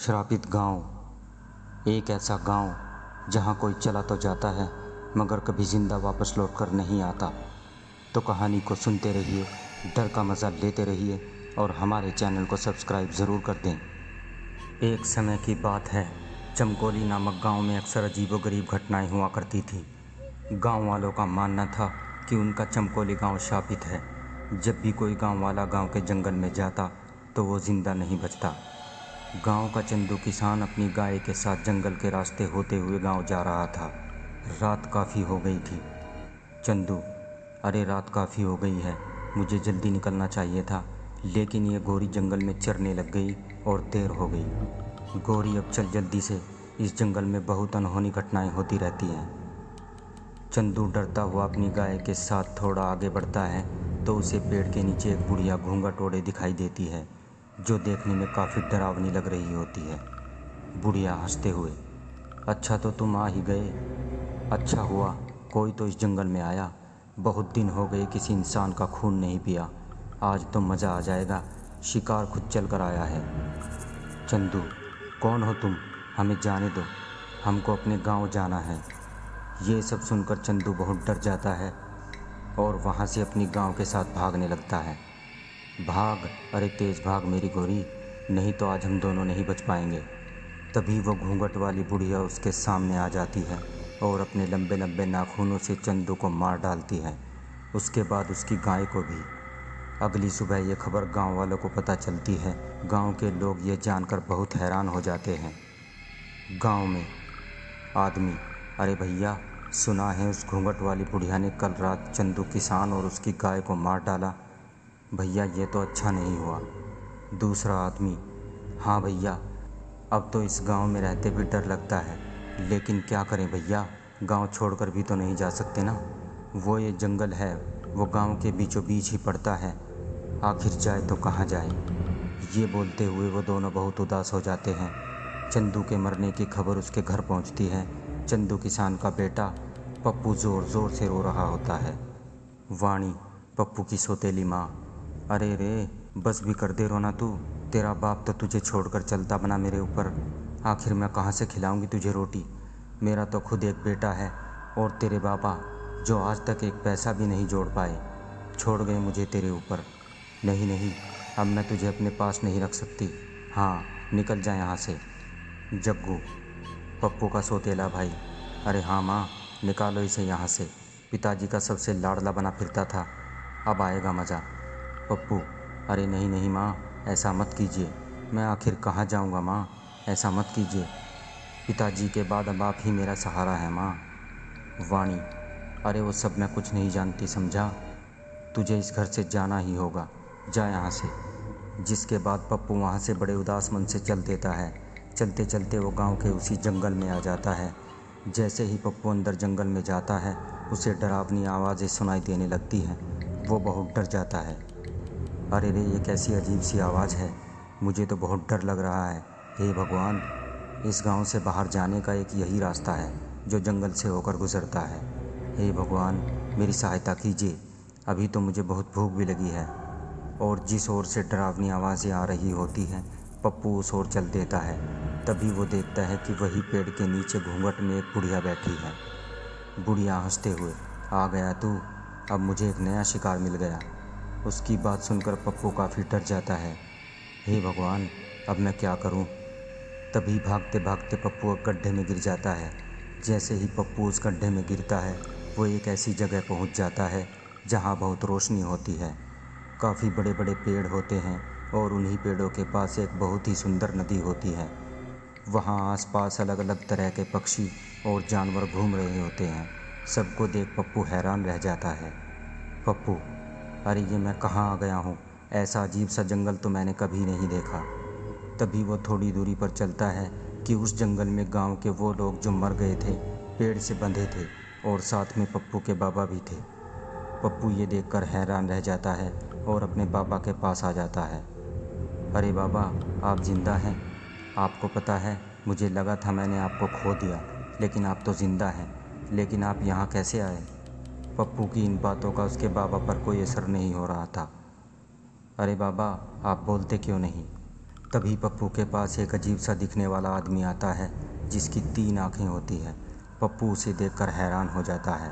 श्रापित गांव। एक ऐसा गांव जहां कोई चला तो जाता है मगर कभी ज़िंदा वापस लौट कर नहीं आता। तो कहानी को सुनते रहिए, डर का मज़ा लेते रहिए और हमारे चैनल को सब्सक्राइब ज़रूर कर दें। एक समय की बात है, चमकोली नामक गांव में अक्सर अजीबोगरीब घटनाएं हुआ करती थी। गांव वालों का मानना था कि उनका चमकोली गांव शापित है। जब भी कोई गांव वाला गांव के जंगल में जाता तो वो ज़िंदा नहीं बचता। गांव का चंदू किसान अपनी गाय के साथ जंगल के रास्ते होते हुए गांव जा रहा था। रात काफ़ी हो गई थी। चंदू, अरे रात काफ़ी हो गई है, मुझे जल्दी निकलना चाहिए था, लेकिन ये गोरी जंगल में चरने लग गई और देर हो गई। गोरी अब चल जल्दी से, इस जंगल में बहुत अनहोनी घटनाएं होती रहती हैं। चंदू डरता हुआ अपनी गाय के साथ थोड़ा आगे बढ़ता है तो उसे पेड़ के नीचे एक बुढ़िया घूंघट ओढ़े दिखाई देती है, जो देखने में काफ़ी डरावनी लग रही होती है। बुढ़िया हंसते हुए, अच्छा तो तुम आ ही गए। अच्छा हुआ कोई तो इस जंगल में आया। बहुत दिन हो गए किसी इंसान का खून नहीं पिया। आज तो मज़ा आ जाएगा, शिकार खुद चल कर आया है। चंदू, कौन हो तुम? हमें जाने दो, हमको अपने गांव जाना है। ये सब सुनकर चंदू बहुत डर जाता है और वहाँ से अपनी गांव के साथ भागने लगता है। भाग, अरे तेज़ भाग मेरी गोरी, नहीं तो आज हम दोनों नहीं बच पाएंगे। तभी वो घूंघट वाली बुढ़िया उसके सामने आ जाती है और अपने लंबे लंबे नाखूनों से चंदू को मार डालती है, उसके बाद उसकी गाय को भी। अगली सुबह ये खबर गांव वालों को पता चलती है। गांव के लोग ये जानकर बहुत हैरान हो जाते हैं। गांव में आदमी, अरे भैया, सुना है उस घूंघट वाली बुढ़िया ने कल रात चंदू किसान और उसकी गाय को मार डाला। भैया ये तो अच्छा नहीं हुआ। दूसरा आदमी, हाँ भैया, अब तो इस गांव में रहते भी डर लगता है, लेकिन क्या करें भैया, गांव छोड़कर भी तो नहीं जा सकते ना। वो ये जंगल है, वो गांव के बीचों बीच ही पड़ता है, आखिर जाए तो कहाँ जाए। ये बोलते हुए वो दोनों बहुत उदास हो जाते हैं। चंदू के मरने की खबर उसके घर पहुंचती है। चंदू किसान का बेटा पप्पू ज़ोर ज़ोर से रो रहा होता है। वाणी, पप्पू की सौतेली माँ, अरे रे, बस भी कर दे रोना तू। तेरा बाप तो तुझे छोड़कर चलता बना मेरे ऊपर, आखिर मैं कहाँ से खिलाऊंगी तुझे रोटी। मेरा तो खुद एक बेटा है और तेरे बाबा, जो आज तक एक पैसा भी नहीं जोड़ पाए, छोड़ गए मुझे तेरे ऊपर। नहीं नहीं, अब मैं तुझे अपने पास नहीं रख सकती। हाँ, निकल जा यहाँ से। जग्गू, पप्पू का सौतेला भाई, अरे हाँ माँ, निकालो इसे यहाँ से। पिताजी का सबसे लाडला बना फिरता था, अब आएगा मज़ा। पप्पू, अरे नहीं नहीं माँ, ऐसा मत कीजिए, मैं आखिर कहाँ जाऊँगा माँ, ऐसा मत कीजिए। पिताजी के बाद अब आप ही मेरा सहारा है माँ। वाणी, अरे वो सब मैं कुछ नहीं जानती समझा, तुझे इस घर से जाना ही होगा, जा यहाँ से। जिसके बाद पप्पू वहाँ से बड़े उदास मन से चल देता है। चलते चलते वो गांव के उसी जंगल में आ जाता है। जैसे ही पप्पू अंदर जंगल में जाता है, उसे डरावनी आवाज़ें सुनाई देने लगती हैं। वो बहुत डर जाता है। अरे रे, ये कैसी अजीब सी आवाज़ है, मुझे तो बहुत डर लग रहा है। हे भगवान, इस गांव से बाहर जाने का एक यही रास्ता है जो जंगल से होकर गुजरता है। हे भगवान, मेरी सहायता कीजिए, अभी तो मुझे बहुत भूख भी लगी है। और जिस ओर से डरावनी आवाज़ें आ रही होती हैं, पप्पू उस ओर चल देता है। तभी वो देखता है कि वही पेड़ के नीचे घूंघट में एक बुढ़िया बैठी है। बुढ़िया हंसते हुए, आ गया तू, अब मुझे एक नया शिकार मिल गया। उसकी बात सुनकर पप्पू काफ़ी डर जाता है। हे भगवान, अब मैं क्या करूं? तभी भागते भागते पप्पू एक गड्ढे में गिर जाता है। जैसे ही पप्पू उस गड्ढे में गिरता है, वो एक ऐसी जगह पहुंच जाता है जहां बहुत रोशनी होती है। काफ़ी बड़े बड़े पेड़ होते हैं और उन्हीं पेड़ों के पास एक बहुत ही सुंदर नदी होती है। वहाँ आसपास अलग अलग तरह के पक्षी और जानवर घूम रहे होते हैं। सबको देख पप्पू हैरान रह जाता है। पप्पू, अरे ये मैं कहाँ आ गया हूँ, ऐसा अजीब सा जंगल तो मैंने कभी नहीं देखा। तभी वो थोड़ी दूरी पर चलता है कि उस जंगल में गांव के वो लोग जो मर गए थे, पेड़ से बंधे थे और साथ में पप्पू के बाबा भी थे। पप्पू ये देखकर हैरान रह जाता है और अपने बाबा के पास आ जाता है। अरे बाबा, आप ज़िंदा हैं? आपको पता है, मुझे लगा था मैंने आपको खो दिया, लेकिन आप तो ज़िंदा हैं। लेकिन आप यहाँ कैसे आए? पप्पू की इन बातों का उसके बाबा पर कोई असर नहीं हो रहा था। अरे बाबा, आप बोलते क्यों नहीं? तभी पप्पू के पास एक अजीब सा दिखने वाला आदमी आता है जिसकी 3 आँखें होती है। पप्पू उसे देखकर हैरान हो जाता है।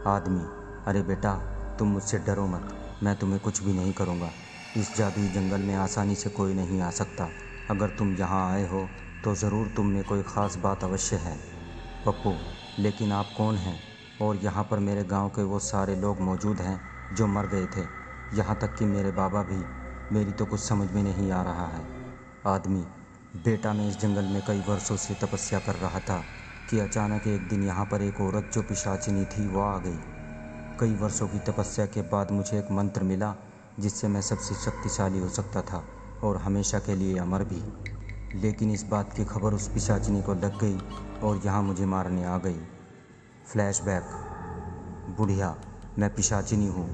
आदमी: अरे बेटा, तुम मुझसे डरो मत, मैं तुम्हें कुछ भी नहीं करूँगा। इस जादुई जंगल में आसानी से कोई नहीं आ सकता। अगर तुम यहाँ आए हो तो ज़रूर तुम में कोई ख़ास बात अवश्य है। पप्पू: लेकिन आप कौन हैं? और यहाँ पर मेरे गांव के वो सारे लोग मौजूद हैं जो मर गए थे, यहाँ तक कि मेरे बाबा भी। मेरी तो कुछ समझ में नहीं आ रहा है। आदमी: बेटा, मैं इस जंगल में कई वर्षों से तपस्या कर रहा था कि अचानक एक दिन यहाँ पर एक औरत जो पिशाचिनी थी वो आ गई। कई वर्षों की तपस्या के बाद मुझे एक मंत्र मिला जिससे मैं सबसे शक्तिशाली हो सकता था और हमेशा के लिए अमर भी। लेकिन इस बात की खबर उस पिशाचिनी को लग गई और यहाँ मुझे मारने आ गई। फ्लैशबैक: बुढ़िया, मैं पिशाचिनी हूँ।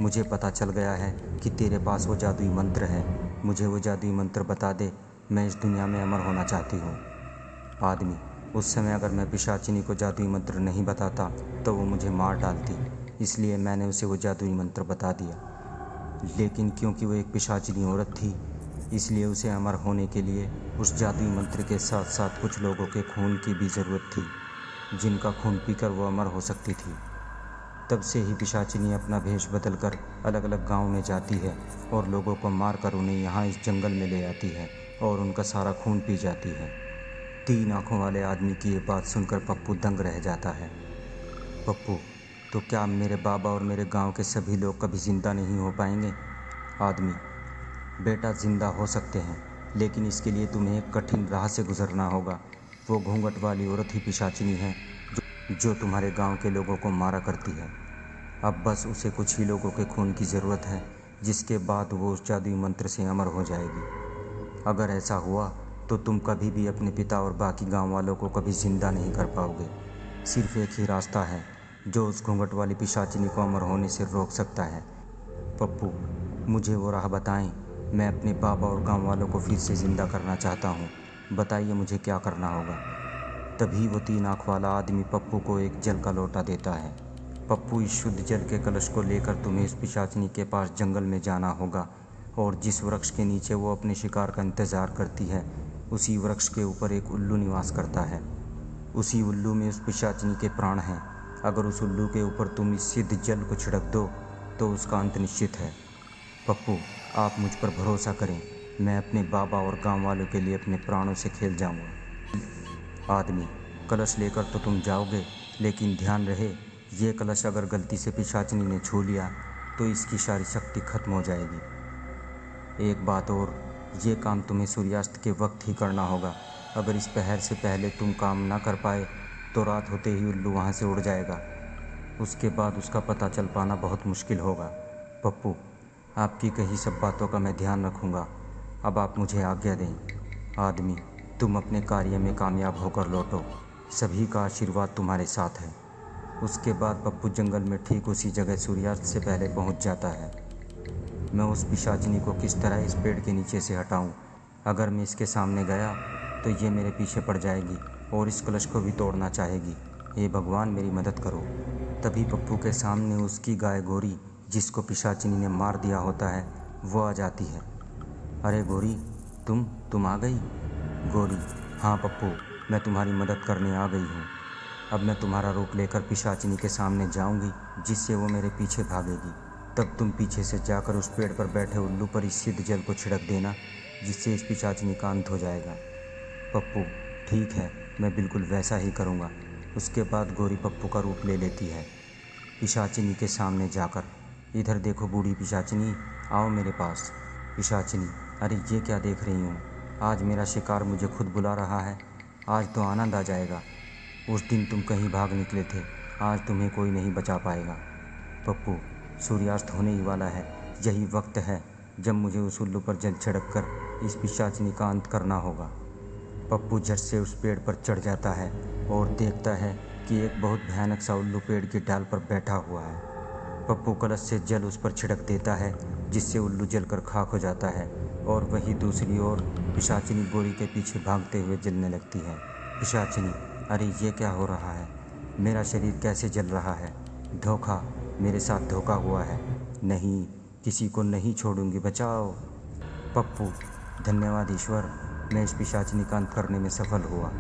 मुझे पता चल गया है कि तेरे पास वो जादुई मंत्र है। मुझे वो जादुई मंत्र बता दे, मैं इस दुनिया में अमर होना चाहती हूँ। आदमी: उस समय अगर मैं पिशाचिनी को जादुई मंत्र नहीं बताता तो वो मुझे मार डालती, इसलिए मैंने उसे वो जादुई मंत्र बता दिया। लेकिन क्योंकि वो एक पिशाचिनी औरत थी, इसलिए उसे अमर होने के लिए उस जादुई मंत्र के साथ साथ कुछ लोगों के खून की भी ज़रूरत थी, जिनका खून पीकर वो अमर हो सकती थी। तब से ही पिशाचिनी अपना भेष बदलकर अलग अलग गांव में जाती है और लोगों को मारकर उन्हें यहाँ इस जंगल में ले आती है और उनका सारा खून पी जाती है। 3 आँखों वाले आदमी की ये बात सुनकर पप्पू दंग रह जाता है। पप्पू: तो क्या मेरे बाबा और मेरे गांव के सभी लोग कभी ज़िंदा नहीं हो पाएंगे? आदमी: बेटा, ज़िंदा हो सकते हैं, लेकिन इसके लिए तुम्हें एक कठिन राह से गुजरना होगा। वो घूंघट वाली औरत ही पिशाचिनी है जो तुम्हारे गांव के लोगों को मारा करती है। अब बस उसे कुछ ही लोगों के खून की ज़रूरत है, जिसके बाद वो उस जादुई मंत्र से अमर हो जाएगी। अगर ऐसा हुआ तो तुम कभी भी अपने पिता और बाकी गांव वालों को कभी ज़िंदा नहीं कर पाओगे। सिर्फ एक ही रास्ता है जो उस घूंघट वाली पिशाचिनी को अमर होने से रोक सकता है। पप्पू: मुझे वो राह बताएं। मैं अपने बाबा और गांव वालों को फिर से ज़िंदा करना चाहता हूँ। बताइए मुझे क्या करना होगा। तभी वो 3 आँख वाला आदमी पप्पू को एक जल का लोटा देता है। पप्पू, इस शुद्ध जल के कलश को लेकर तुम्हें इस पिशाचिनी के पास जंगल में जाना होगा और जिस वृक्ष के नीचे वो अपने शिकार का इंतज़ार करती है, उसी वृक्ष के ऊपर एक उल्लू निवास करता है। उसी उल्लू में उस पिशाचिनी के प्राण हैं। अगर उस उल्लू के ऊपर तुम इस सिद्ध जल को छिड़क दो तो उसका अंत निश्चित है। पप्पू, आप मुझ पर भरोसा करें, मैं अपने बाबा और गांव वालों के लिए अपने प्राणों से खेल जाऊंगा। आदमी: कलश लेकर तो तुम जाओगे, लेकिन ध्यान रहे, ये कलश अगर गलती से पिशाचिनी ने छू लिया तो इसकी सारी शक्ति खत्म हो जाएगी। एक बात और, ये काम तुम्हें सूर्यास्त के वक्त ही करना होगा। अगर इस पहर से पहले तुम काम ना कर पाए तो रात होते ही उल्लू वहाँ से उड़ जाएगा। उसके बाद उसका पता चल पाना बहुत मुश्किल होगा। पप्पू, आपकी कही सब बातों का मैं ध्यान रखूँगा। अब आप मुझे आज्ञा दें। आदमी: तुम अपने कार्य में कामयाब होकर लौटो, सभी का आशीर्वाद तुम्हारे साथ है। उसके बाद पप्पू जंगल में ठीक उसी जगह सूर्यास्त से पहले पहुंच जाता है। मैं उस पिशाचिनी को किस तरह इस पेड़ के नीचे से हटाऊं? अगर मैं इसके सामने गया तो ये मेरे पीछे पड़ जाएगी और इस कलश को भी तोड़ना चाहेगी। हे भगवान, मेरी मदद करो। तभी पप्पू के सामने उसकी गाय गोरी, जिसको पिशाचिनी ने मार दिया होता है, वो आ जाती है। अरे गोरी, तुम आ गई? गोरी: हाँ पप्पू, मैं तुम्हारी मदद करने आ गई हूँ। अब मैं तुम्हारा रूप लेकर पिशाचिनी के सामने जाऊंगी, जिससे वो मेरे पीछे भागेगी। तब तुम पीछे से जाकर उस पेड़ पर बैठे उल्लू पर इस सिद्ध जल को छिड़क देना, जिससे इस पिशाचिनी का अंत हो जाएगा। पप्पू: ठीक है, मैं बिल्कुल वैसा ही करूँगा। उसके बाद गोरी पप्पू का रूप ले लेती है। पिशाचिनी के सामने जाकर: इधर देखो बूढ़ी पिशाचिनी, आओ मेरे पास। पिशाचिनी: अरे ये क्या देख रही हूँ, आज मेरा शिकार मुझे खुद बुला रहा है। आज तो आनंद आ जाएगा। उस दिन तुम कहीं भाग निकले थे, आज तुम्हें कोई नहीं बचा पाएगा। पप्पू: सूर्यास्त होने ही वाला है, यही वक्त है जब मुझे उस उल्लू पर जल छिड़क कर इस पिशाचिनी का अंत करना होगा। पप्पू झट से उस पेड़ पर चढ़ जाता है और देखता है कि एक बहुत भयानक सा उल्लू पेड़ की डाल पर बैठा हुआ है। पप्पू कलश से जल उस पर छिड़क देता है, जिससे उल्लू जलकर खाक हो जाता है और वहीं दूसरी ओर पिशाचिनी गोरी के पीछे भागते हुए जलने लगती है। पिशाचिनी: अरे ये क्या हो रहा है, मेरा शरीर कैसे जल रहा है? धोखा, मेरे साथ धोखा हुआ है। नहीं, किसी को नहीं छोड़ूंगी, बचाओ। पप्पू: धन्यवाद ईश्वर, मैं इस पिशाचिनी का अंत करने में सफल हुआ।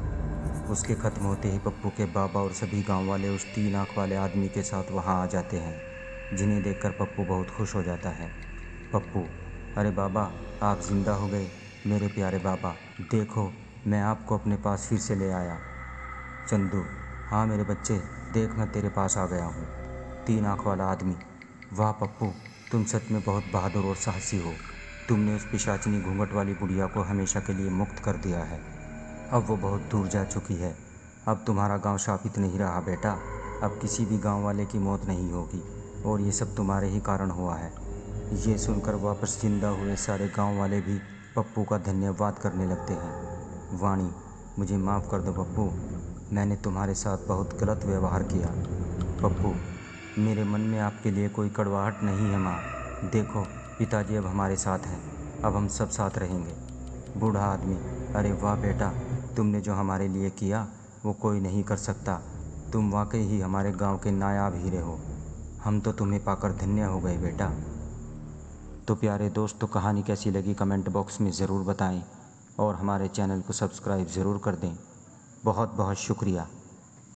उसके ख़त्म होते ही पप्पू के बाबा और सभी गांव वाले उस 3 आँख वाले आदमी के साथ वहां आ जाते हैं, जिन्हें देखकर पप्पू बहुत खुश हो जाता है। पप्पू, अरे बाबा, आप जिंदा हो गए। मेरे प्यारे बाबा, देखो मैं आपको अपने पास फिर से ले आया। चंदू, हाँ मेरे बच्चे, देख मैं तेरे पास आ गया हूँ। 3 आँख वाला आदमी, वाह पप्पू, तुम सच में बहुत बहादुर और साहसी हो। तुमने उस पिशाचिनी घूंघट वाली बुढ़िया को हमेशा के लिए मुक्त कर दिया है। अब वो बहुत दूर जा चुकी है। अब तुम्हारा गांव शापित नहीं रहा बेटा। अब किसी भी गांव वाले की मौत नहीं होगी, और ये सब तुम्हारे ही कारण हुआ है। ये सुनकर वापस जिंदा हुए सारे गांव वाले भी पप्पू का धन्यवाद करने लगते हैं। वाणी, मुझे माफ़ कर दो पप्पू, मैंने तुम्हारे साथ बहुत गलत व्यवहार किया। पप्पू, मेरे मन में आपके लिए कोई कड़वाहट नहीं है माँ। देखो पिताजी अब हमारे साथ हैं, अब हम सब साथ रहेंगे। बूढ़ा आदमी, अरे वाह बेटा, तुमने जो हमारे लिए किया वो कोई नहीं कर सकता। तुम वाकई ही हमारे गांव के नायाब हीरे हो। हम तो तुम्हें पाकर धन्य हो गए बेटा। तो प्यारे दोस्तों, कहानी कैसी लगी कमेंट बॉक्स में ज़रूर बताएं, और हमारे चैनल को सब्सक्राइब ज़रूर कर दें। बहुत बहुत शुक्रिया।